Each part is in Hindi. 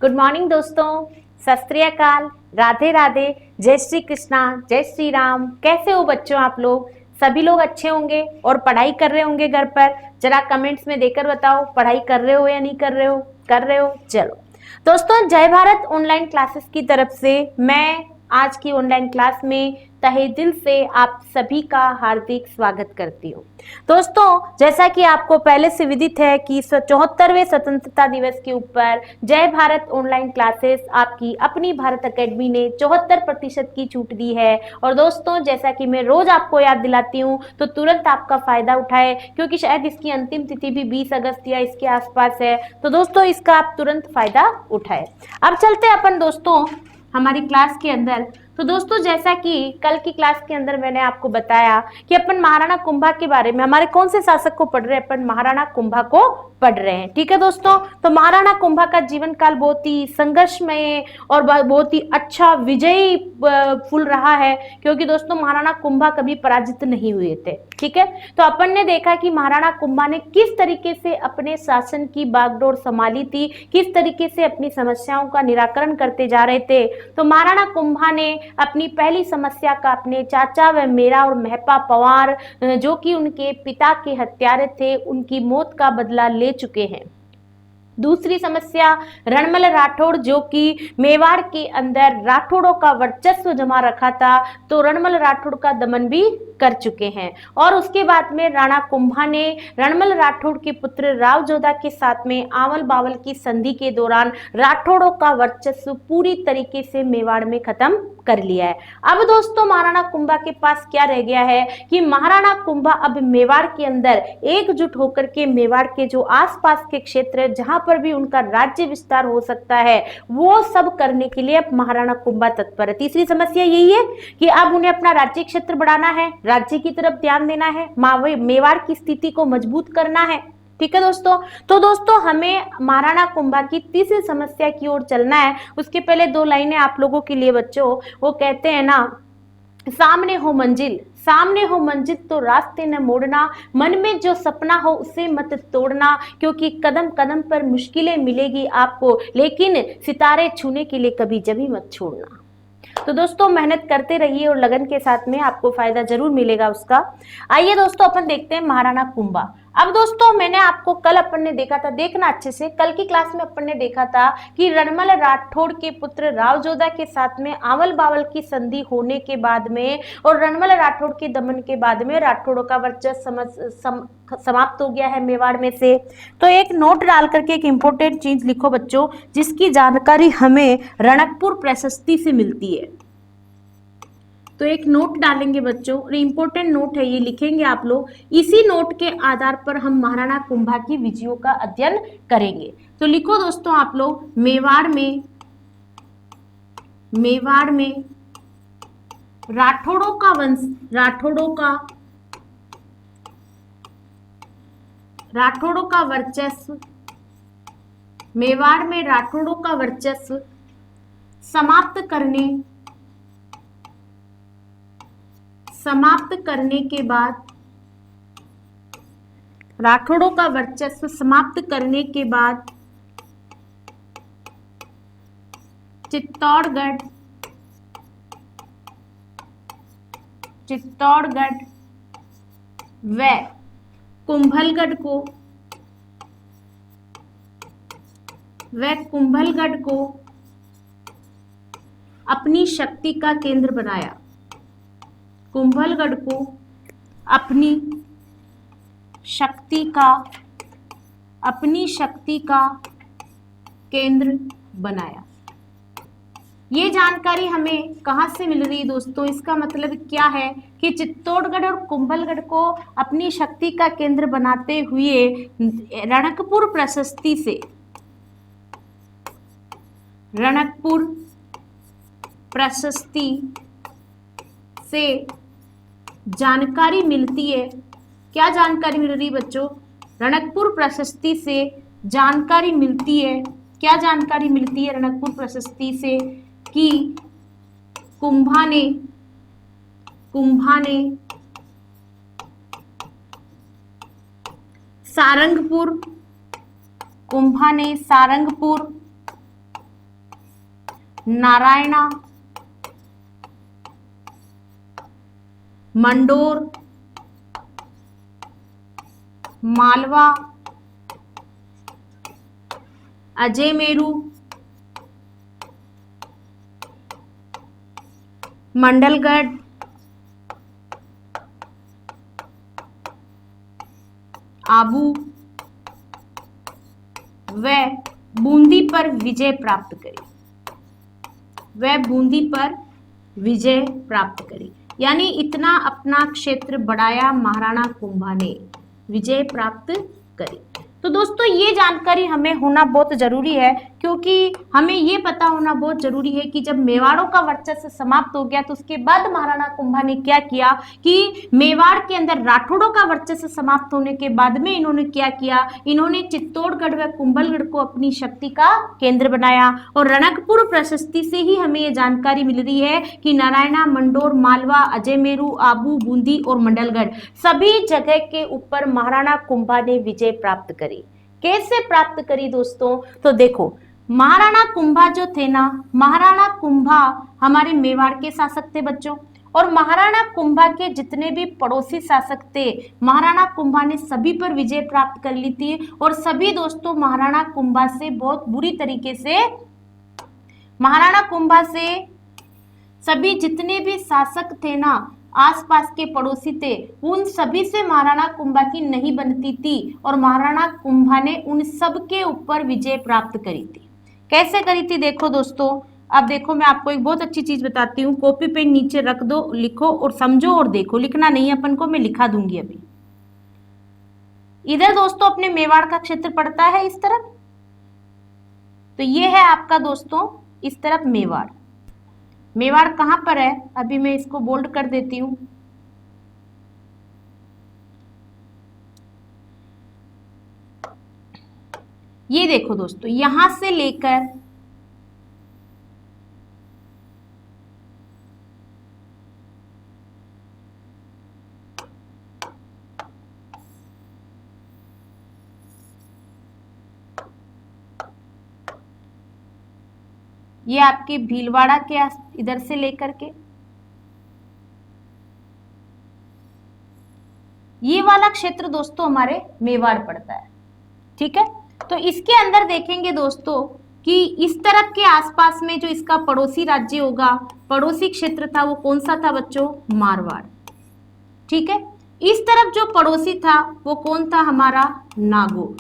गुड मॉर्निंग दोस्तों, सत श्री अकाल, राधे राधे, जय श्री कृष्णा, जय श्री राम। कैसे हो बच्चों आप लोग? सभी लोग अच्छे होंगे और पढ़ाई कर रहे होंगे घर पर। जरा कमेंट्स में देकर बताओ, पढ़ाई कर रहे हो या नहीं कर रहे हो? कर रहे हो, चलो। दोस्तों, जय भारत ऑनलाइन क्लासेस की तरफ से मैं आज की ऑनलाइन क्लास में तहे दिल से आप सभी का हार्दिक स्वागत करती हूँ। दोस्तों, जैसा कि आपको पहले से विदित है कि 74वें स्वतंत्रता दिवस के ऊपर जय भारत ऑनलाइन क्लासेस आपकी अपनी भारत एकेडमी ने 74% की छूट दी है। और दोस्तों, जैसा कि मैं रोज आपको याद दिलाती हूँ, तो तुरंत आपका फायदा उठाए, क्योंकि शायद इसकी अंतिम तिथि भी 20 अगस्त या इसके आसपास है। तो दोस्तों, इसका आप तुरंत फायदा उठाए। अब चलते हैं अपन दोस्तों हमारी क्लास के अंदर। तो दोस्तों, जैसा कि कल की क्लास के अंदर मैंने आपको बताया कि अपन महाराणा कुंभा के बारे में, हमारे कौन से शासक को पढ़ रहे हैं? अपन महाराणा कुंभा को पढ़ रहे हैं। ठीक है दोस्तों, तो महाराणा कुंभा का जीवन काल बहुत ही संघर्षमय और बहुत ही अच्छा विजयी फुल रहा है, क्योंकि दोस्तों महाराणा कुंभा कभी पराजित नहीं हुए थे। ठीक है, तो अपन ने देखा कि महाराणा कुंभा ने किस तरीके से अपने शासन की बागडोर संभाली थी, किस तरीके से अपनी समस्याओं का निराकरण करते जा रहे थे। तो महाराणा कुंभा ने अपनी पहली समस्या का अपने चाचा व मेरा और महपा पवार, जो कि उनके पिता के हत्यारे थे, उनकी मौत का बदला ले चुके हैं। दूसरी समस्या रणमल राठौड़, जो कि मेवाड़ के अंदर राठौड़ों का वर्चस्व जमा रखा था, तो रणमल राठौड़ का दमन भी कर चुके हैं। और उसके बाद में राणा कुंभा ने रणमल राठौड़ के पुत्र राव जोधा के साथ में आवल बावल की संधि के दौरान राठौड़ों का वर्चस्व पूरी तरीके से मेवाड़ में खत्म कर लिया है। अब दोस्तों, महाराणा कुंभा के पास क्या रह गया है कि महाराणा कुंभा अब मेवाड़ के अंदर एकजुट होकर के मेवाड़ के जो आसपास के क्षेत्र है, जहां पर भी उनका राज्य विस्तार हो सकता है, वो सब करने के लिए अब महाराणा कुंभा तत्पर है। तीसरी समस्या यही है कि अब उन्हें अपना राज्य क्षेत्र बढ़ाना है, राज्य की तरफ ध्यान देना है, मेवाड़ की स्थिति को मजबूत करना है। ठीक है दोस्तों, तो दोस्तों हमें महाराणा कुंभा की तीसरी समस्या की ओर चलना है। उसके पहले दो लाइनें आप लोगों के लिए बच्चों, वो कहते हैं ना, सामने हो मंजिल, सामने हो मंजिल तो रास्ते न मोड़ना, मन में जो सपना हो उसे मत तोड़ना, क्योंकि कदम कदम पर मुश्किलें मिलेगी आपको, लेकिन सितारे छूने के लिए कभी जभी मत छोड़ना। तो दोस्तों, मेहनत करते रहिए और लगन के साथ में आपको फायदा जरूर मिलेगा उसका। आइए दोस्तों, अपन देखते हैं महाराणा कुंभा। अब दोस्तों, मैंने आपको कल अपन ने देखा था, देखना अच्छे से, कल की क्लास में अपन ने देखा था कि रणमल राठौड़ के पुत्र राव जोधा के साथ में आवल बावल की संधि होने के बाद में और रणमल राठौड़ के दमन के बाद में राठौड़ों का वर्चस्व समाप्त हो गया है मेवाड़ में से। तो एक नोट डाल करके एक इंपॉर्टेंट चीज लिखो बच्चों, जिसकी जानकारी हमें रणकपुर प्रशस्ति से मिलती है। तो एक नोट डालेंगे बच्चों, और इंपॉर्टेंट नोट है, ये लिखेंगे आप लोग। इसी नोट के आधार पर हम महाराणा कुंभा की विजयों का अध्ययन करेंगे। तो लिखो दोस्तों आप लोग, मेवाड़ में राठौड़ों का वंश, राठौड़ों का वर्चस्व, मेवाड़ में राठौड़ों का वर्चस्व समाप्त करने के बाद, राठौड़ों का वर्चस्व समाप्त करने के बाद चित्तौड़गढ़ व कुंभलगढ़ को अपनी शक्ति का केंद्र बनाया। कुंभलगढ़ को अपनी शक्ति का केंद्र बनाया। ये जानकारी हमें कहां से मिल रही है दोस्तों? इसका मतलब क्या है कि चित्तौड़गढ़ और कुंभलगढ़ को अपनी शक्ति का केंद्र बनाते हुए रणकपुर प्रशस्ति से जानकारी मिलती है। क्या जानकारी मिल रही बच्चों? रणकपुर प्रशस्ति से जानकारी मिलती है। क्या जानकारी मिलती है रणकपुर प्रशस्ति से? कि कुंभा ने सारंगपुर नारायणा, मंडोर, मालवा, अजयमेरू, मंडलगढ़, आबू व बूंदी पर विजय प्राप्त करी। वह बूंदी पर विजय प्राप्त करी, यानी इतना अपना क्षेत्र बढ़ाया महाराणा कुंभा ने, विजय प्राप्त करी। तो दोस्तों ये जानकारी हमें होना बहुत जरूरी है, क्योंकि हमें ये पता होना बहुत जरूरी है कि जब मेवाड़ों का वर्चस्व समाप्त हो गया तो उसके बाद महाराणा कुंभा ने क्या किया कि मेवाड़ के अंदर राठौड़ों का वर्चस्व समाप्त होने के बाद में इन्होंने क्या किया, इन्होंने चित्तौड़गढ़ व कुंभलगढ़ को अपनी शक्ति का केंद्र बनाया। और रणकपुर प्रशस्ति से ही हमें ये जानकारी मिल रही है कि नारायणा, मंडोर, मालवा, अजयमेरू, आबू, बूंदी और मंडलगढ़ सभी जगह के ऊपर महाराणा कुंभा ने विजय प्राप्त करी। कैसे प्राप्त करी दोस्तों? तो देखो, महाराणा कुंभा जो थे ना, महाराणा कुंभा हमारे मेवाड़ के शासक थे बच्चों, और महाराणा कुंभा के जितने भी पड़ोसी शासक थे, महाराणा कुंभा ने सभी पर विजय प्राप्त कर ली थी। और सभी दोस्तों महाराणा कुंभा से बहुत बुरी तरीके से, महाराणा कुंभा से सभी जितने भी शासक थे ना, आसपास के पड़ोसी थे, उन सभी से महाराणा कुंभा की नहीं बनती थी, और महाराणा कुंभा ने उन सब के ऊपर विजय प्राप्त करी थी। कैसे करी थी देखो दोस्तों, अब देखो मैं आपको एक बहुत अच्छी चीज बताती हूँ। कॉपी पेन नीचे रख दो, लिखो और समझो और देखो, लिखना नहीं है अपन को, मैं लिखा दूंगी अभी। इधर दोस्तों अपने मेवाड़ का क्षेत्र पड़ता है इस तरफ, तो ये है आपका दोस्तों इस तरफ मेवाड़। मेवाड़ कहां पर है, अभी मैं इसको बोल्ड कर देती हूं। ये देखो दोस्तों, यहां से लेकर ये आपके भीलवाड़ा के इधर से लेकर के ये वाला क्षेत्र दोस्तों हमारे मेवाड़ पड़ता है। ठीक है, तो इसके अंदर देखेंगे दोस्तों कि इस तरफ के आसपास में जो इसका पड़ोसी राज्य होगा, पड़ोसी क्षेत्र था, वो कौन सा था बच्चों? मारवाड़। ठीक है, इस तरफ जो पड़ोसी था वो कौन था? हमारा नागौर।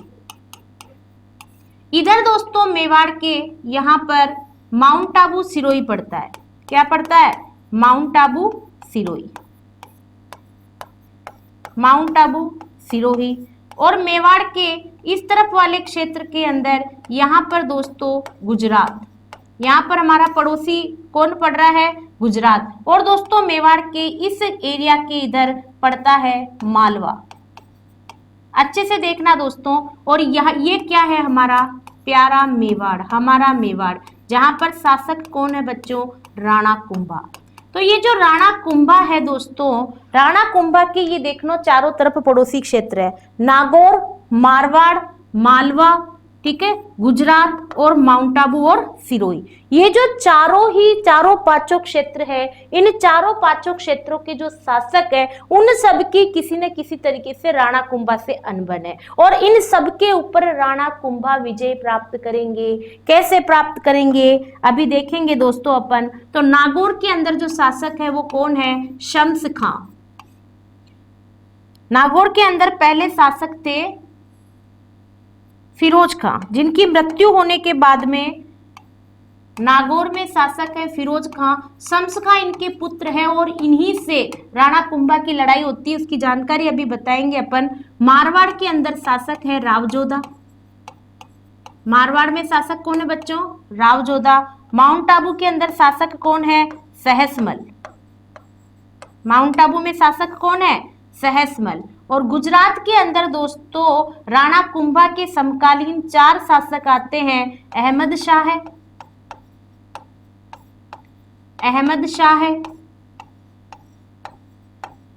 इधर दोस्तों मेवाड़ के यहां पर माउंट आबू सिरोही पड़ता है। क्या पड़ता है? Mount Abu Sirohi, mount Abu Sirohi. और मेवाड़ के इस तरफ वाले क्षेत्र के अंदर यहाँ पर दोस्तों गुजरात, यहाँ पर हमारा पड़ोसी कौन पड़ रहा है? गुजरात। और दोस्तों मेवाड़ के इस एरिया के इधर पड़ता है मालवा। अच्छे से देखना दोस्तों। और यहाँ ये क्या है? हमारा प्यारा मेवाड़, हमारा मेवाड़, जहां पर शासक कौन है बच्चों? राणा कुंभा। तो ये जो राणा कुंभा है दोस्तों, राणा कुंभा की ये देखनो चारों तरफ पड़ोसी क्षेत्र है, नागौर, मारवाड़, मालवा, ठीक है, गुजरात और माउंट आबू और सिरोही। ये जो चारों पांचों क्षेत्र है, इन चारों पांचों क्षेत्रों के जो शासक है, उन सब की किसी न किसी तरीके से राणा कुंभा से अनबन है, और इन सब के ऊपर राणा कुंभा विजय प्राप्त करेंगे। कैसे प्राप्त करेंगे अभी देखेंगे दोस्तों अपन। तो नागौर के अंदर जो शासक है वो कौन है? शम्स खां। नागौर के अंदर पहले शासक थे फिरोज खां, जिनकी मृत्यु होने के बाद में नागौर में शासक है फिरोज खां। शम्स खां इनके पुत्र हैं, और इन्हीं से राणा कुंभा की लड़ाई होती है, उसकी जानकारी अभी बताएंगे अपन। मारवाड़ के अंदर शासक है रावजोधा। मारवाड़ में शासक कौन है बच्चों? रावजोधा। माउंट आबू के अंदर शासक कौन है? सहसमल। माउंट आबू में शासक कौन है? सहसमल। और गुजरात के अंदर दोस्तों राणा कुंभा के समकालीन 4 शासक आते हैं। अहमद शाह है, अहमद शाह है,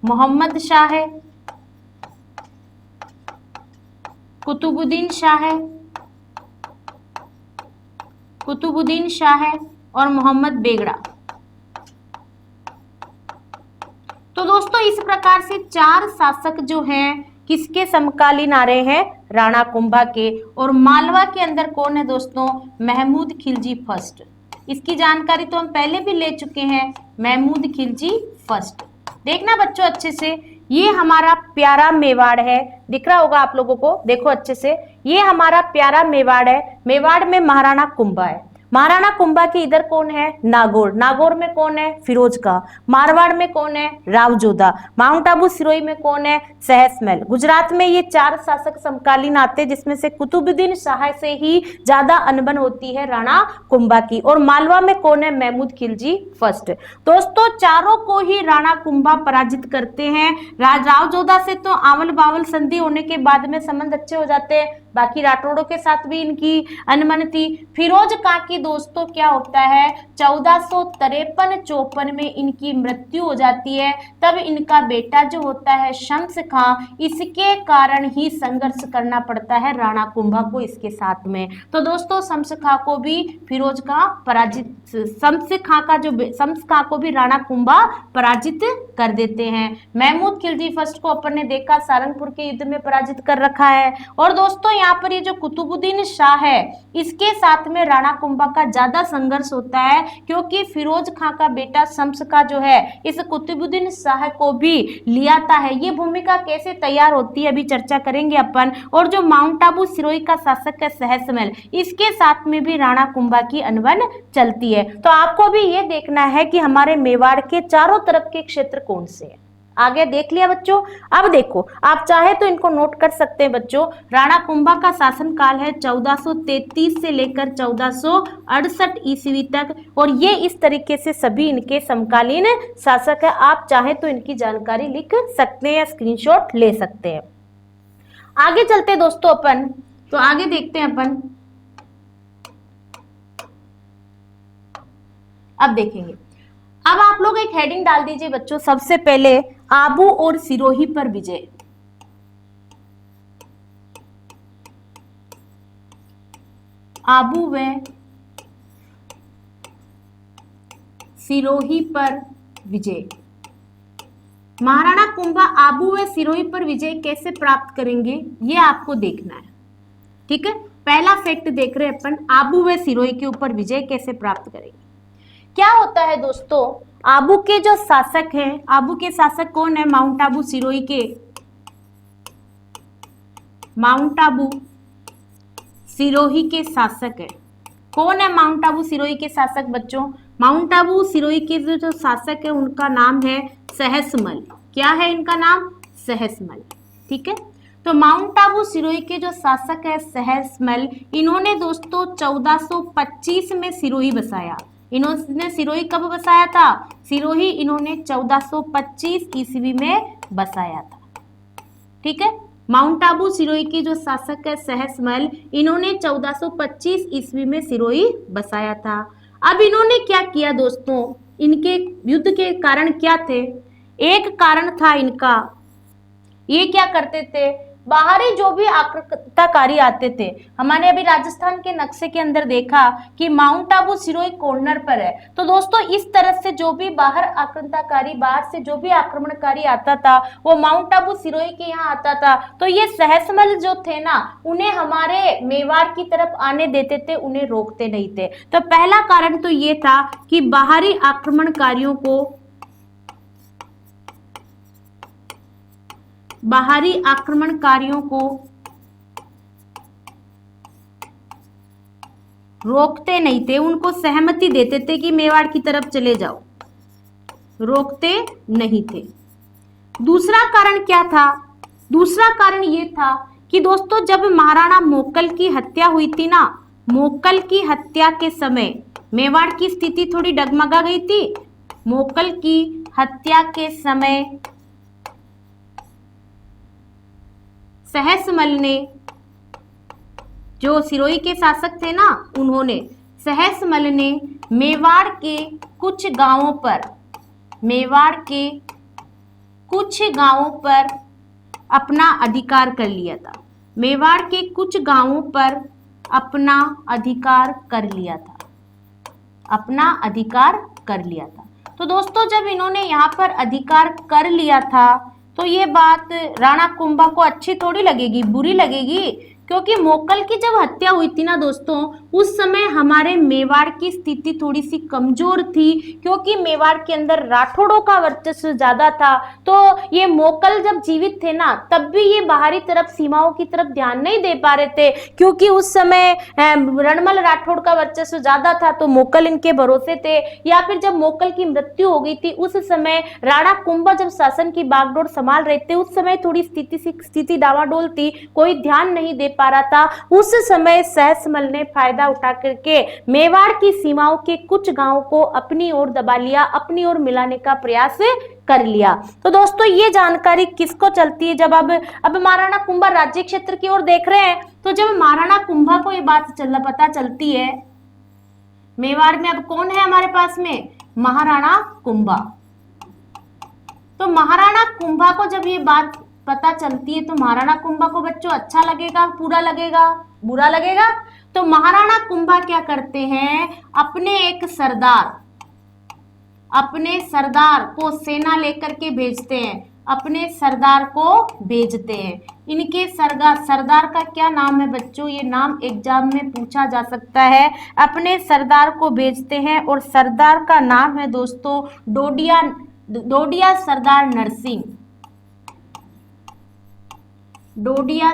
मोहम्मद शाह है, कुतुबुद्दीन शाह है, कुतुबुद्दीन शाह है, और मोहम्मद बेगड़ा। तो दोस्तों इस प्रकार से 4 शासक जो हैं किसके समकालीन आ रहे हैं, राणा कुंभा के। और मालवा के अंदर कौन है दोस्तों, महमूद खिलजी फर्स्ट। इसकी जानकारी तो हम पहले भी ले चुके हैं, महमूद खिलजी फर्स्ट। देखना बच्चों अच्छे से, ये हमारा प्यारा मेवाड़ है, दिख रहा होगा आप लोगों को, देखो अच्छे से, ये हमारा प्यारा मेवाड़ है। मेवाड़ में महाराणा कुंभा है। महाराणा कुंभा के इधर कौन है, नागौर। नागौर में कौन है, फिरोज का। मारवाड़ में कौन है, राव जोधा। माउंट आबू सिरोही में कौन है, सहसमल। गुजरात में ये 4 शासक समकालीन आते हैं, जिसमें से कुतुबुद्दीन शाह से ही ज्यादा अनबन होती है राणा कुंभा की। और मालवा में कौन है, महमूद खिलजी फर्स्ट। दोस्तों चारों को ही राणा कुंभा पराजित करते हैं। राव जोधा से तो आवल बावल संधि होने के बाद में संबंध अच्छे हो जाते हैं, बाकी राठौड़ों के साथ भी इनकी अनबन थी। फिरोज खां की दोस्तों क्या होता है, 1453-54 में इनकी मृत्यु हो जाती है। तब इनका बेटा जो होता है शम्स खां, इसके कारण ही संघर्ष करना पड़ता है राणा कुंभा को इसके साथ में। तो दोस्तों शम्स खां को भी फिरोज खां पराजित, शम्स खां को भी राणा कुंभा पराजित कर देते हैं। महमूद खिलजी फर्स्ट को अपन ने देखा सारंगपुर के युद्ध में पराजित कर रखा है। और दोस्तों यहाँ पर ये जो कुतुबुद्दीन शाह है, इसके साथ में राणा कुंभा का ज्यादा संघर्ष होता है, क्योंकि फिरोज खां का बेटा शम्स खां जो है इस कुतुबुद्दीन शाह को भी लियाता है। ये भूमिका कैसे तैयार होती है अभी चर्चा करेंगे अपन। और जो माउंट आबू सिरोही का शासक है सहसमल, इसके साथ में भी राणा कुंभा की अनबन चलती है। तो आपको भी ये देखना है कि हमारे मेवाड़ के चारों तरफ के क्षेत्र कौन से हैं। आगे देख लिया बच्चों। अब देखो, आप चाहे तो इनको नोट कर सकते हैं बच्चों। राणा कुंभा का शासन काल है 1433 से लेकर 1468 ईस्वी तक, और ये इस तरीके से सभी इनके समकालीन शासक है। आप चाहे तो इनकी जानकारी लिख सकते हैं या स्क्रीनशॉट ले सकते हैं। आगे चलते हैं दोस्तों अपन, तो आगे देखते हैं अपन। अब देखेंगे, अब आप लोग एक हेडिंग डाल दीजिए बच्चों, सबसे पहले आबू और सिरोही पर विजय। आबू व सिरोही पर विजय। महाराणा कुंभा आबू व सिरोही पर विजय कैसे प्राप्त करेंगे, ये आपको देखना है। ठीक है, पहला फैक्ट देख रहे हैं अपन, आबू व सिरोही के ऊपर विजय कैसे प्राप्त करेंगे। क्या होता है दोस्तों, आबू के जो शासक हैं, आबू के शासक कौन है, माउंट आबू सिरोही के, माउंट आबू सिरोही के शासक है। कौन है माउंट आबू सिरोही के शासक बच्चों, माउंट आबू सिरोही के जो शासक है उनका नाम है सहसमल। क्या है इनका नाम, सहसमल। ठीक है, तो माउंट आबू सिरोही के जो शासक है सहसमल, इन्होंने दोस्तों 1425 में सिरोही बसाया। इन्होंने सिरोही कब बसाया था, सिरोही इन्होंने 1425 ईस्वी में बसाया था। ठीक है, माउंट आबू सिरोही के जो शासक है सहसमल, इन्होंने 1425 ईस्वी में सिरोही बसाया था। अब इन्होंने क्या किया दोस्तों, इनके युद्ध के कारण क्या थे, एक कारण था इनका, ये क्या करते थे, बाहरी जो भी आक्रमणकारी आते थे, हमने अभी राजस्थान के नक्शे के अंदर देखा कि माउंट आबू सिरोही कॉर्नर पर है। तो दोस्तों इस तरह से जो भी बाहर आक्रमणकारी, बाहर से जो भी आक्रमणकारी आता था वो माउंट आबू सिरोही के यहाँ आता था। तो ये सहसमल जो थे ना, उन्हें हमारे मेवाड़ की तरफ आने देते थे, उन्हें रोकते नहीं थे। तो पहला कारण तो ये था कि बाहरी आक्रमणकारियों को, बाहरी आक्रमणकारियों को रोकते नहीं थे, उनको सहमति देते थे कि मेवाड़ की तरफ चले जाओ, रोकते नहीं थे। दूसरा कारण क्या था, दूसरा कारण ये था कि दोस्तों जब महाराणा मोकल की हत्या हुई थी ना, मोकल की हत्या के समय मेवाड़ की स्थिति थोड़ी डगमगा गई थी। मोकल की हत्या के समय सहसमल ने, जो सिरोही के शासक थे ना, उन्होंने, सहसमल ने मेवाड़ के कुछ गांवों पर, मेवाड़ के कुछ गांवों पर अपना अधिकार कर लिया था। मेवाड़ के कुछ गांवों पर अपना अधिकार कर लिया था। अपना अधिकार कर लिया था। तो दोस्तों जब इन्होंने यहाँ पर अधिकार कर लिया था तो ये बात राणा कुंभा को अच्छी थोड़ी लगेगी, बुरी लगेगी, क्योंकि मोकल की जब हत्या हुई थी ना दोस्तों, उस समय हमारे मेवाड़ की स्थिति थोड़ी सी कमजोर थी, क्योंकि मेवाड़ के अंदर राठौड़ों का वर्चस्व ज्यादा था। तो ये मोकल जब जीवित थे ना, तब भी ये बाहरी तरफ सीमाओं की तरफ ध्यान नहीं दे पा रहे थे, क्योंकि उस समय रणमल राठौड़ का वर्चस्व ज्यादा था, तो मोकल इनके भरोसे थे। या फिर जब मोकल की मृत्यु हो गई थी, उस समय राणा कुंभा जब शासन की बागडोर संभाल रहे थे, उस समय थोड़ी स्थिति डावाडोल थी, कोई ध्यान नहीं दे पा रहा था। उस समय सहसमल ने फायदा उठा करके मेवाड़ की सीमाओं के कुछ गांवों को अपनी ओर दबा लिया, अपनी ओर मिलाने का प्रयास कर लिया। तो दोस्तों ये जानकारी किसको चलती है, जब अब महाराणा कुंभा राज्य क्षेत्र की ओर देख रहे हैं, तो जब महाराणा कुंभा को ये बात पता चलती है, मेवाड़ में अब कौन है हमारे पास में, महाराणा कुंभा। तो महाराणा कुंभा को जब ये बात पता चलती है तो महाराणा कुंभा को बच्चों अच्छा लगेगा, पूरा लगेगा, बुरा लगेगा। तो महाराणा कुंभा क्या करते हैं, अपने सरदार को सेना लेकर के भेजते हैं, अपने सरदार को भेजते हैं। इनके सरदार का क्या नाम है बच्चों, ये नाम एग्जाम में पूछा जा सकता है। अपने सरदार को भेजते हैं और सरदार का नाम है दोस्तों डोडिया सरदार नरसिंह। डोडिया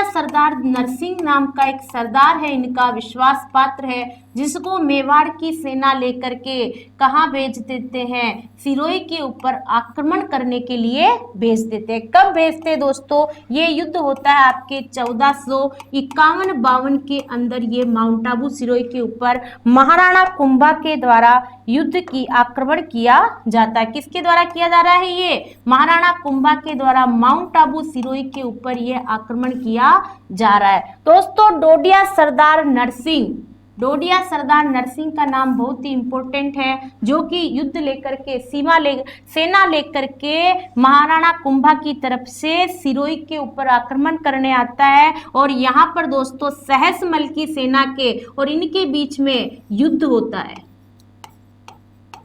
सरदार नरसिंह नाम का एक सरदार है, इनका विश्वास पात्र है, जिसको मेवाड़ की सेना लेकर के कहाँ भेज देते हैं, सिरोही के ऊपर आक्रमण करने के लिए भेज देते हैं। कब भेजते हैं दोस्तों, ये युद्ध होता है आपके 1451-52 के अंदर। ये माउंट आबू सिरोही के ऊपर महाराणा कुंभा के द्वारा युद्ध की आक्रमण किया जाता है। किसके द्वारा किया जा रहा है, ये महाराणा कुंभा के द्वारा माउंट आबू सिरोही के ऊपर ये आक्रमण किया जा रहा है। दोस्तों डोडिया सरदार नरसिंह का नाम बहुत ही इंपॉर्टेंट है, जो कि युद्ध लेकर के सेना लेकर के महाराणा कुंभा की तरफ से सिरोही के ऊपर आक्रमण करने आता है। और यहाँ पर दोस्तों सहसमल की सेना के और इनके बीच में युद्ध होता है।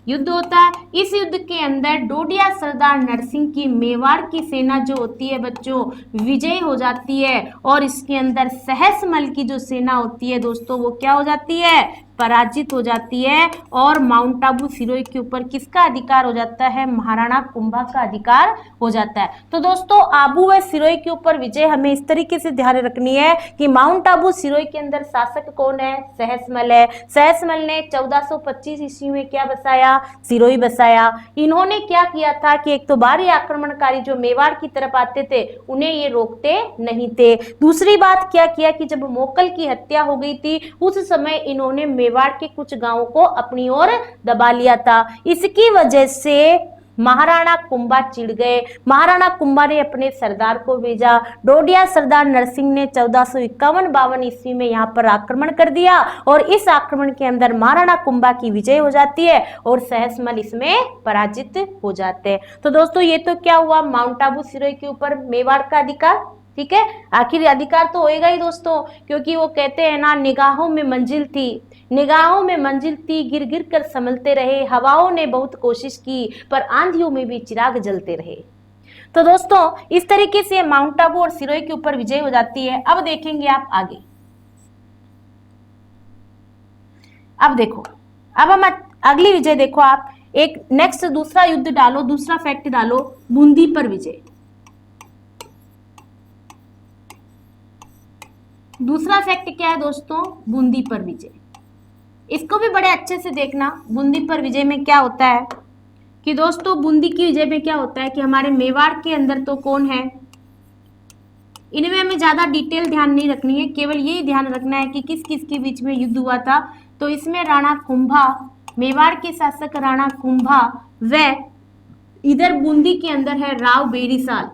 इस युद्ध के अंदर डोडिया सरदार नरसिंह की मेवाड़ की सेना जो होती है बच्चों, विजय हो जाती है, और इसके अंदर सहसमल की जो सेना होती है दोस्तों, वो क्या हो जाती है, पराजित हो जाती है। और माउंट आबू सिरोही के ऊपर किसका अधिकार हो जाता है, महाराणा कुंभा का अधिकार हो जाता है। तो दोस्तों आबू व सिरोही के ऊपर विजय हमें इस तरीके से ध्यान रखनी है कि माउंट आबू सिरोही के अंदर शासक कौन है, सहसमल है। सहसमल ने 1425 ईस्वी में क्या बसाया, सिरोही बसाया। इन्होंने क्या किया था कि एक तो बाहरी आक्रमणकारी जो मेवाड़ की तरफ आते थे उन्हें ये रोकते नहीं थे। दूसरी बात क्या किया कि जब मोकल की हत्या हो गई थी, उस समय इन्होंने मेवाड़ के कुछ गांवों को अपनी ओर दबा लिया था। इसकी वजह से महाराणा कुंभा चिढ़ गए। महाराणा कुंभा ने अपने सरदार को भेजा। डोडिया सरदार नरसिंह ने 1451-52 ईस्वी में यहाँ पर आक्रमण कर दिया, और इस आक्रमण के अंदर महाराणा कुंभा की विजय हो जाती है और सहसमल इसमें पराजित हो जाते हैं। तो दोस्तों ये तो क्या हुआ, माउंट आबू सिरोही के ऊपर मेवाड़ का अधिकार। ठीक है, आखिर अधिकार तो होएगा ही दोस्तों, क्योंकि वो कहते हैं ना, निगाहों में मंजिल थी, गिर गिर कर संभलते रहे, हवाओं ने बहुत कोशिश की पर आंधियों में भी चिराग जलते रहे। तो दोस्तों इस तरीके से माउंट आबू और सिरोही के ऊपर विजय हो जाती है। अब देखेंगे आप आगे। अब देखो, अब हम अगली विजय देखो आप, एक नेक्स्ट दूसरा युद्ध डालो, दूसरा फैक्ट डालो, बूंदी पर विजय। दूसरा फैक्ट क्या है दोस्तों, बूंदी पर विजय। इसको भी बड़े अच्छे से देखना। बूंदी पर विजय में क्या होता है कि दोस्तों, बूंदी की विजय में क्या होता है कि हमारे मेवाड़ के अंदर तो कौन है, इनमें हमें ज्यादा डिटेल ध्यान नहीं रखनी है, केवल यही ध्यान रखना है कि किस किस के बीच में युद्ध हुआ था। तो इसमें राणा कुंभा, मेवाड़ के शासक राणा कुंभा, व इधर बूंदी के अंदर है राव बेरीसाल।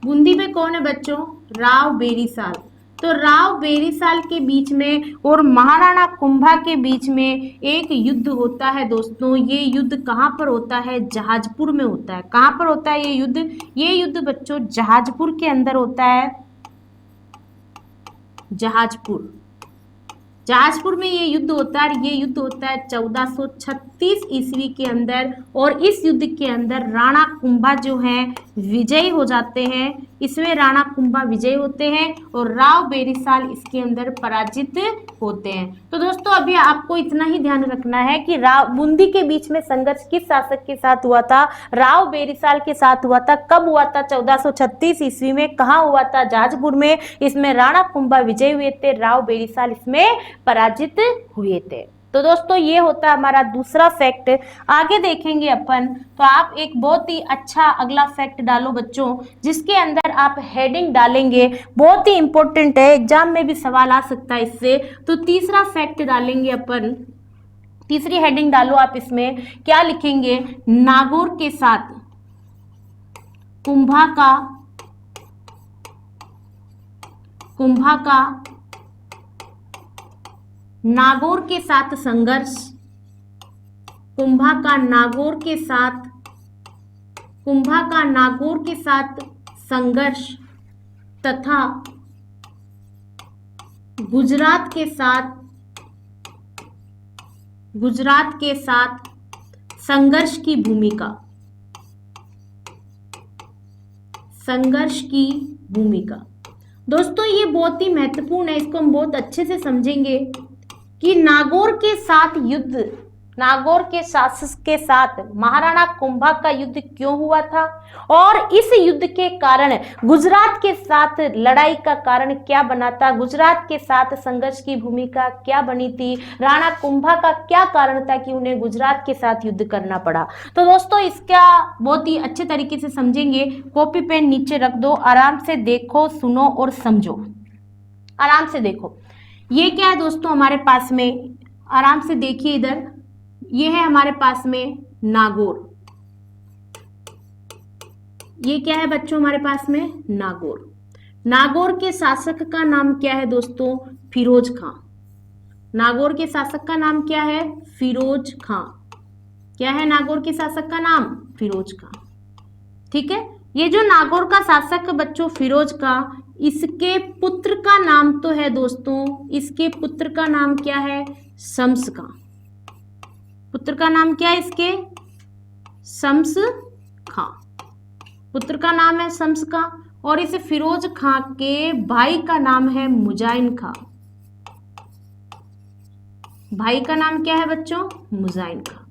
बूंदी में कौन है बच्चों, राव बेरीसाल। तो राव बेरीसाल के बीच में और महाराणा कुंभा के बीच में एक युद्ध होता है दोस्तों। ये युद्ध कहाँ पर होता है, जहाजपुर में होता है। कहाँ पर होता है ये युद्ध, ये युद्ध बच्चों जहाजपुर के अंदर होता है। जहाजपुर। जहाजपुर में ये युद्ध होता है। ये युद्ध होता है 1436 ईस्वी के अंदर, और इस युद्ध के अंदर राणा कुंभा जो है विजयी हो जाते हैं। इसमें राणा कुंभा विजयी होते हैं और राव बेरिसाल इसके अंदर पराजित होते हैं। तो दोस्तों अभी आपको इतना ही ध्यान रखना है कि बूंदी के बीच में संघर्ष किस शासक के साथ हुआ था? राव बेरिसाल के साथ हुआ था। कब हुआ था? 1436 ईस्वी में। कहाँ हुआ था? जहाजपुर में। इसमें राणा कुंभा विजयी हुए थे, राव बेरिसाल इसमें पराजित हुए थे। तो दोस्तों ये होता है हमारा दूसरा फैक्ट। आगे देखेंगे अपन, तो आप एक बहुत ही अच्छा अगला फैक्ट डालो बच्चों, जिसके अंदर आप हेडिंग डालेंगे, बहुत ही इंपॉर्टेंट है, एग्जाम में भी सवाल आ सकता है इससे। तो तीसरा फैक्ट डालेंगे अपन, तीसरी हेडिंग डालो आप इसमें, क्या लिखेंगे? नागौर के साथ कुंभा का नागौर के साथ संघर्ष, कुंभा का नागौर के साथ संघर्ष तथा गुजरात के साथ संघर्ष की भूमिका। दोस्तों ये बहुत ही महत्वपूर्ण है, इसको हम बहुत अच्छे से समझेंगे कि नागौर के साथ युद्ध, नागौर के शासक के साथ महाराणा कुंभा का युद्ध क्यों हुआ था, और इस युद्ध के कारण गुजरात के साथ लड़ाई का कारण क्या बना था, गुजरात के साथ संघर्ष की भूमिका क्या बनी थी, राणा कुंभा का क्या कारण था कि उन्हें गुजरात के साथ युद्ध करना पड़ा। तो दोस्तों इसका बहुत ही अच्छे तरीके से समझेंगे। कॉपी पेन नीचे रख दो, आराम से देखो, सुनो और समझो। आराम से देखो, ये क्या है दोस्तों हमारे पास में, आराम से देखिए इधर, ये है हमारे पास में नागौर। ये क्या है बच्चों हमारे पास में? नागौर। नागौर के शासक का नाम क्या है दोस्तों? फिरोज खां। नागौर के शासक का नाम क्या है? फिरोज खां। क्या है नागौर के शासक का नाम? फिरोज खां। ठीक है, ये जो नागौर का शासक बच्चों फिरोज खां, इसके पुत्र का नाम तो है दोस्तों, इसके पुत्र का नाम क्या है? शम्स खां। पुत्र का नाम क्या है इसके? शम्स खां। पुत्र का नाम है शम्स खां, और इस फिरोज खां के भाई का नाम है मुजाइन खां। भाई का नाम क्या है बच्चों? मुजाइन खां।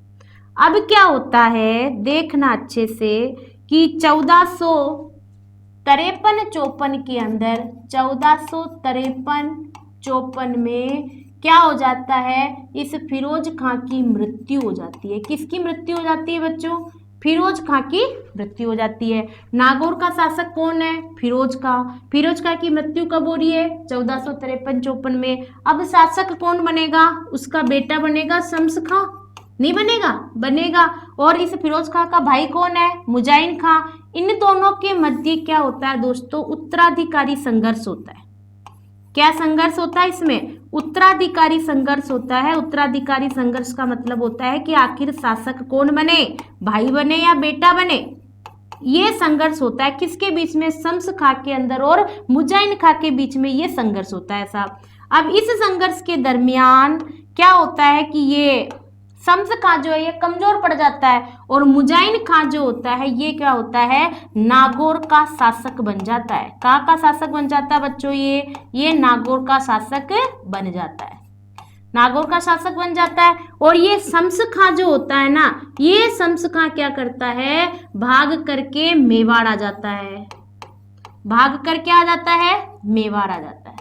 अब क्या होता है देखना अच्छे से कि 1453-54 के अंदर, 1453-54 में क्या हो जाता है? इस फिरोज खां की मृत्यु हो जाती है। किसकी मृत्यु हो जाती है बच्चों? फिरोज खां की मृत्यु हो जाती है। नागौर का शासक कौन है? फिरोज खां। फिरोज खां की मृत्यु कब हो रही है? 1453-54 में। अब शासक कौन बनेगा? उसका बेटा बनेगा शम्स खां। नहीं बनेगा? बनेगा। और इस फिरोज खां का भाई कौन है? मुजाइन खां। इन दोनों के मध्य क्या होता है दोस्तों? उत्तराधिकारी संघर्ष होता है। क्या संघर्ष होता है इसमें? उत्तराधिकारी संघर्ष होता है। उत्तराधिकारी संघर्ष का मतलब होता है कि आखिर शासक कौन बने, भाई बने या बेटा बने। ये संघर्ष होता है किसके बीच में? शम्स खां के अंदर और मुजाइन खां के बीच में ये संघर्ष होता है साहब। अब इस संघर्ष के दरमियान क्या होता है कि ये शम्स खां जो है ये कमजोर पड़ जाता है, और मुजाइन खां जो होता है ये क्या होता है? नागौर का शासक बन जाता है। कहाँ का शासक बन जाता है बच्चों? ये नागौर का शासक बन जाता है। नागौर का शासक बन जाता है। और ये शम्स खां जो होता है ना, ये शम्स खां क्या करता है? भाग करके मेवाड़ आ जाता है। भाग कर क्या आ जाता है? मेवाड़ आ जाता है।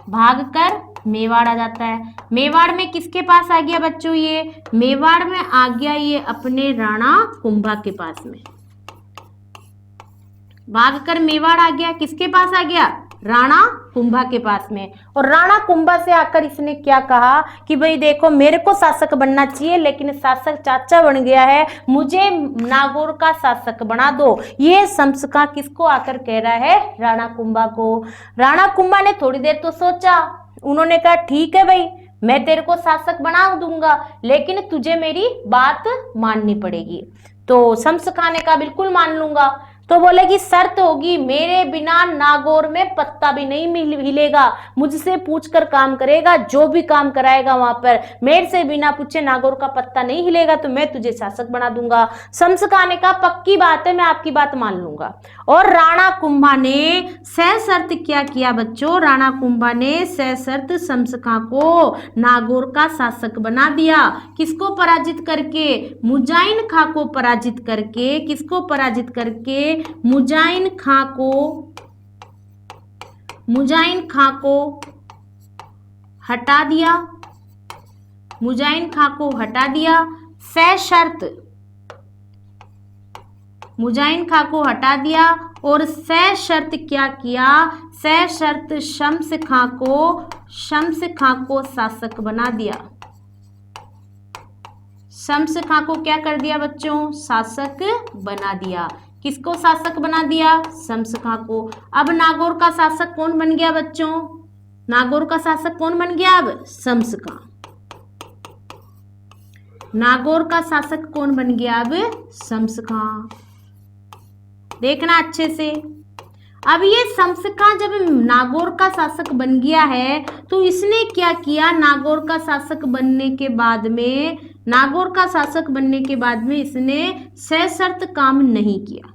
भाग कर मेवाड़ आ जाता है। मेवाड़ में किसके पास आ गया बच्चों? ये मेवाड़ में आ गया ये अपने राणा कुंभा के पास में। भाग कर मेवाड़ आ गया, किसके पास आ गया? राणा कुंभा के पास में। और राणा कुंभा से आकर इसने क्या कहा कि भाई देखो मेरे को शासक बनना चाहिए, लेकिन शासक चाचा बन गया है, मुझे नागौर का शासक बना दो। ये शम्स खां किसको आकर कह रहा है? राणा कुंभा को। राणा कुंभा ने थोड़ी देर तो सोचा, उन्होंने कहा ठीक है भाई, मैं तेरे को शासक बना दूंगा, लेकिन तुझे मेरी बात माननी पड़ेगी। तो शम्स खां ने कहा बिल्कुल मान लूंगा। तो बोले कि शर्त होगी, मेरे बिना नागौर में पत्ता भी नहीं हिलेगा, मुझसे पूछकर काम करेगा, जो भी काम कराएगा वहां पर मेरे से बिना पूछे नागौर का पत्ता नहीं हिलेगा तो मैं तुझे शासक बना दूंगा। शम्सका ने कहा पक्की बात है, मैं आपकी बात मान लूंगा। और राणा कुंभा ने सशर्त क्या किया बच्चों, राणा कुंभा ने सशर्त शम्सका को नागौर का शासक बना दिया। किसको पराजित करके, मुजाइन खां को पराजित करके। किसको पराजित करके, मुजाइन खां को हटा दिया। मुजाइन खां को हटा दिया। सशर्त मुजाइन खां को हटा दिया और सशर्त क्या किया, सशर्त शम्स खां को शासक बना दिया। शम्स खां को क्या कर दिया बच्चों, शासक बना दिया। किसको शासक बना दिया, शम्स खां को। अब नागौर का शासक कौन बन गया बच्चों, नागौर का शासक कौन बन गया, अब शम्स खां। नागौर का शासक कौन बन गया, अब शम्स खां। देखना अच्छे से। अब ये शम्स खां जब नागौर का शासक बन गया है तो इसने क्या किया, नागौर का शासक बनने के बाद में इसने सशर्त काम नहीं किया।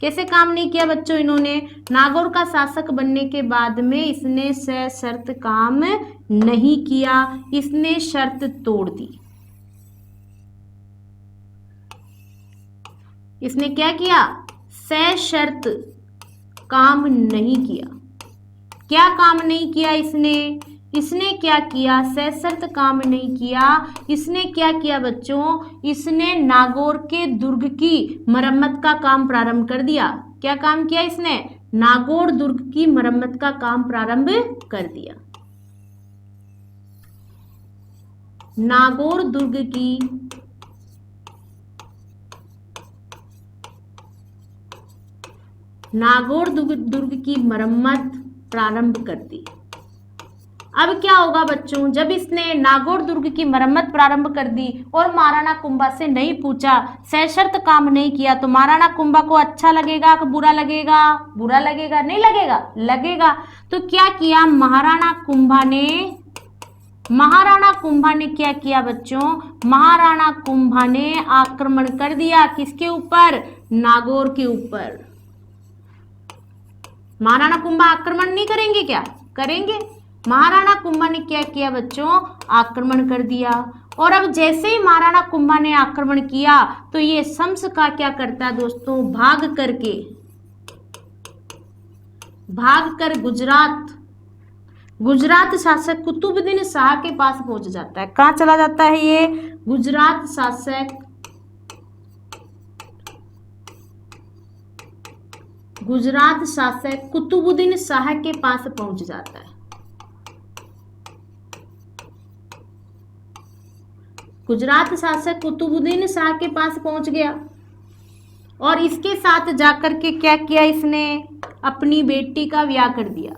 कैसे काम नहीं किया बच्चों इन्होंने, नागौर का शासक बनने के बाद में इसने सशर्त काम नहीं किया, इसने शर्त तोड़ दी। इसने क्या किया, सशर्त काम नहीं किया। क्या काम नहीं किया इसने क्या किया, सशर्त काम नहीं किया। इसने क्या किया बच्चों, इसने नागौर के दुर्ग की मरम्मत का काम प्रारंभ कर दिया। क्या काम किया इसने, नागौर दुर्ग की मरम्मत का काम प्रारंभ कर दिया। नागौर दुर्ग की मरम्मत प्रारंभ कर दी। अब क्या होगा बच्चों, जब इसने नागौर दुर्ग की मरम्मत प्रारंभ कर दी और महाराणा कुंभा से नहीं पूछा, सशर्त काम नहीं किया, तो महाराणा कुंभा को अच्छा लगेगा कि बुरा लगेगा, बुरा लगेगा, नहीं लगेगा, लगेगा। तो क्या किया महाराणा कुंभा ने क्या किया बच्चों, महाराणा कुंभा ने आक्रमण कर दिया। किसके ऊपर, नागौर के ऊपर। महाराणा कुंभा आक्रमण नहीं करेंगे क्या, करेंगे। महाराणा कुंभा ने क्या किया बच्चों, आक्रमण कर दिया। और अब जैसे ही महाराणा कुंभा ने आक्रमण किया तो ये शम्स का क्या करता है दोस्तों, भाग कर गुजरात शासक कुतुबुद्दीन शाह के पास पहुंच जाता है। कहां चला जाता है ये, गुजरात शासक कुतुबुद्दीन शाह के पास पहुंच जाता है। गुजरात शासक कुतुबुद्दीन शाह के पास पहुंच गया और इसके साथ जाकर के क्या किया, इसने अपनी बेटी का ब्याह कर दिया।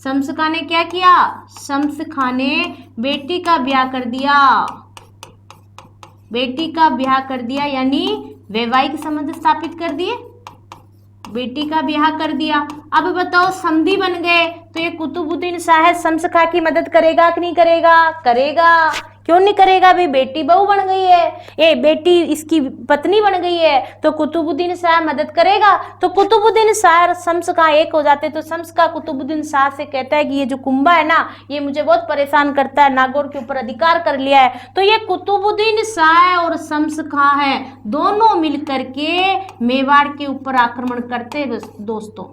शम्स खां ने क्या किया, शम्स खां ने बेटी का ब्याह कर दिया। बेटी का ब्याह कर दिया यानी वैवाहिक संबंध स्थापित कर दिए, बेटी का ब्याह कर दिया। अब बताओ संधि बन गए तो ये कुतुबुद्दीन शाह शम्स खां की मदद करेगा कि नहीं करेगा, करेगा। क्यों नहीं करेगा भाई, बेटी बहू बन गई है, ये बेटी इसकी पत्नी बन गई है तो कुतुबुद्दीन शाह मदद करेगा। तो कुतुबुद्दीन शाह और शम्स खां एक हो जाते तो शम्स खां कुतुबुद्दीन शाह से कहता है कि ये जो कुंभा है ना ये मुझे बहुत परेशान करता है, नागौर के ऊपर अधिकार कर लिया है। तो ये कुतुबुद्दीन शाह और शम्स खां है दोनों मिलकर के मेवाड़ के ऊपर आक्रमण करते दोस्तों,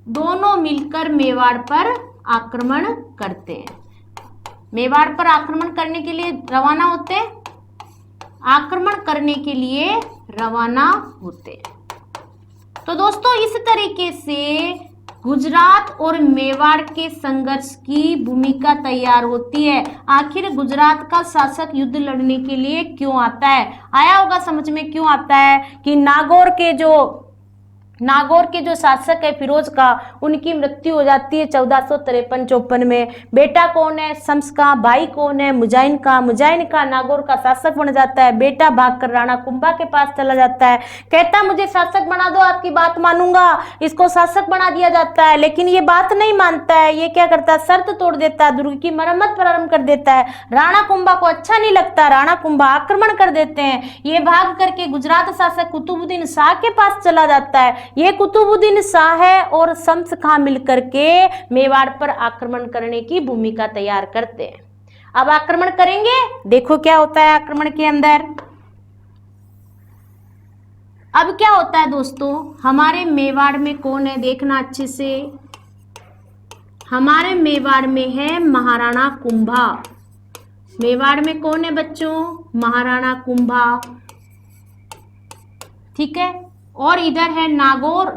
दोनों मिलकर मेवाड़ पर आक्रमण करते हैं। मेवाड़ पर आक्रमण करने के लिए रवाना होते हैं, आक्रमण करने के लिए रवाना होते हैं। तो दोस्तों इस तरीके से गुजरात और मेवाड़ के संघर्ष की भूमिका तैयार होती है। आखिर गुजरात का शासक युद्ध लड़ने के लिए क्यों आता है, आया होगा समझ में, क्यों आता है कि नागौर के जो नागौर के जो शासक है फिरोज का, उनकी मृत्यु हो जाती है 1453-54 में। बेटा कौन है? शम्स का। भाई कौन है? मुजाइन का। मुजाइन का नागौर का शासक बन जाता है। बेटा भागकर राणा कुंभा के पास चला जाता है, कहता मुझे शासक बना दो, आपकी बात मानूंगा। इसको शासक बना दिया जाता है, लेकिन ये बात नहीं मानता है। ये क्या करता है? शर्त तोड़ देता है, दुर्ग की मरम्मत प्रारंभ कर देता है। राणा कुंभा को अच्छा नहीं लगता, राणा कुंभा आक्रमण कर देते हैं। ये भाग करके गुजरात शासक कुतुबुद्दीन शाह के पास चला जाता है। ये कुतुबुद्दीन शाह है और शम्स खां मिलकर के मेवाड़ पर आक्रमण करने की भूमिका तैयार करते हैं। अब आक्रमण करेंगे, देखो क्या होता है आक्रमण के अंदर। अब क्या होता है दोस्तों, हमारे मेवाड़ में कौन है? देखना अच्छे से। हमारे मेवाड़ में है महाराणा कुंभा। मेवाड़ में कौन है बच्चों? महाराणा कुंभा, ठीक है। और इधर है नागौर।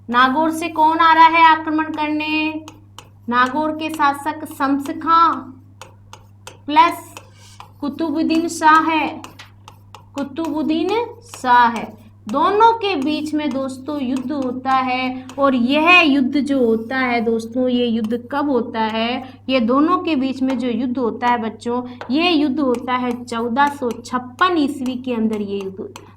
नागौर से कौन आ रहा है आक्रमण करने? नागौर के शासक शम्स खां प्लस कुतुबुद्दीन शाह है। कुतुबुद्दीन शाह है। दोनों के बीच में दोस्तों युद्ध होता है। और यह युद्ध जो होता है दोस्तों, ये युद्ध कब होता है? ये दोनों के बीच में जो युद्ध होता है बच्चों, ये युद्ध होता है 1456 ईस्वी के अंदर। ये युद्ध होता है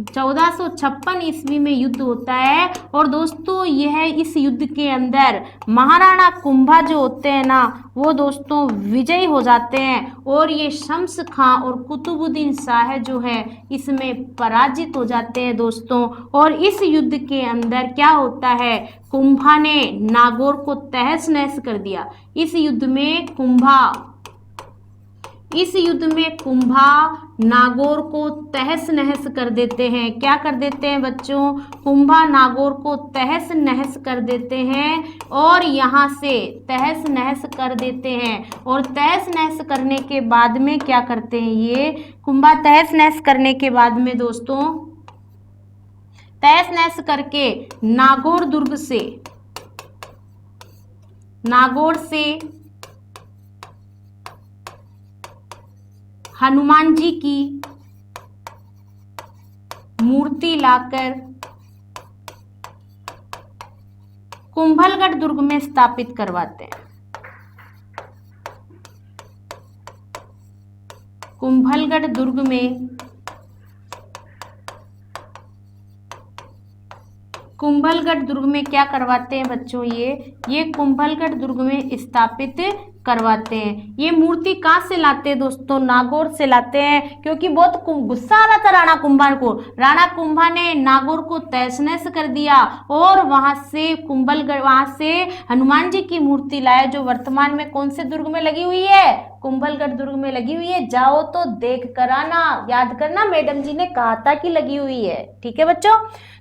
1456 ईस्वी में युद्ध होता है। और दोस्तों यह इस युद्ध के अंदर महाराणा कुंभा जो होते हैं ना, वो दोस्तों विजयी हो जाते हैं। और ये शम्स खां और कुतुबुद्दीन शाह जो है इसमें पराजित हो जाते हैं दोस्तों। और इस युद्ध के अंदर क्या होता है? कुंभा ने नागौर को तहस नहस कर दिया। इस युद्ध में कुंभा नागौर को तहस नहस कर देते हैं। क्या कर देते हैं बच्चों? कुंभा नागौर को तहस नहस कर देते हैं। और यहाँ से तहस नहस कर देते हैं। और तहस नहस करने के बाद में क्या करते हैं? ये कुंभा तहस नहस करने के बाद में दोस्तों, तहस नहस करके नागौर से हनुमान जी की मूर्ति लाकर कुंभलगढ़ दुर्ग में स्थापित करवाते हैं। कुंभलगढ़ दुर्ग में क्या करवाते हैं बच्चों? ये कुंभलगढ़ दुर्ग में स्थापित करवाते हैं। ये मूर्ति कहाँ से लाते हैं दोस्तों? नागौर से लाते हैं, क्योंकि बहुत गुस्सा आ रहा था राणा कुंभा को। राणा कुंभा ने नागौर को तहस नहस कर दिया और वहां से हनुमान जी की मूर्ति लाए, जो वर्तमान में कौन से दुर्ग में लगी हुई है? कुंभलगढ़ दुर्ग में लगी हुई है। जाओ तो देख कर आना, याद करना मैडम जी ने कहा था कि लगी हुई है, ठीक है बच्चों।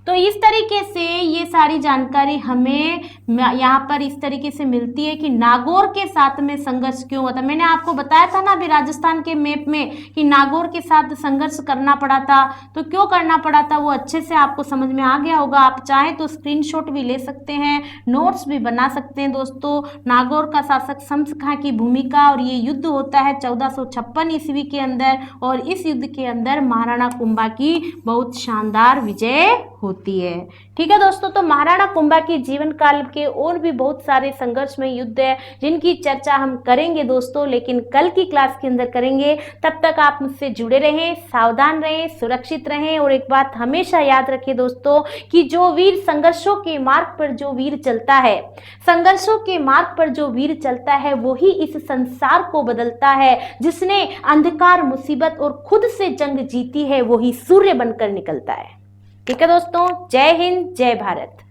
तो इस तरीके से ये सारी जानकारी हमें यहाँ पर इस तरीके से मिलती है कि नागौर के साथ में संघर्ष क्यों हुआ था। मैंने आपको बताया था ना अभी राजस्थान के मैप में कि नागौर के साथ संघर्ष करना पड़ा था। तो क्यों करना पड़ा था वो अच्छे से आपको समझ में आ गया होगा। आप चाहें तो स्क्रीनशॉट भी ले सकते हैं, नोट्स भी बना सकते हैं दोस्तों। नागौर का शासक शम्स खां की भूमिका, और ये युद्ध होता है 1456 ईस्वी के अंदर। और इस युद्ध के अंदर महाराणा कुंभा की बहुत शानदार विजय होती है, ठीक है दोस्तों। तो महाराणा कुंभा के जीवन काल के और भी बहुत सारे संघर्षमय युद्ध है जिनकी चर्चा हम करेंगे दोस्तों, लेकिन कल की क्लास के अंदर करेंगे। तब तक आप मुझसे जुड़े रहें, सावधान रहें, सुरक्षित रहें। और एक बात हमेशा याद रखें दोस्तों कि जो वीर संघर्षों के मार्ग पर जो वीर चलता है, संघर्षों के मार्ग पर जो वीर चलता है, वही इस संसार को बदलता है। जिसने अंधकार, मुसीबत और खुद से जंग जीती है, वही सूर्य बनकर निकलता है। ठीक है दोस्तों, जय हिंद, जय भारत।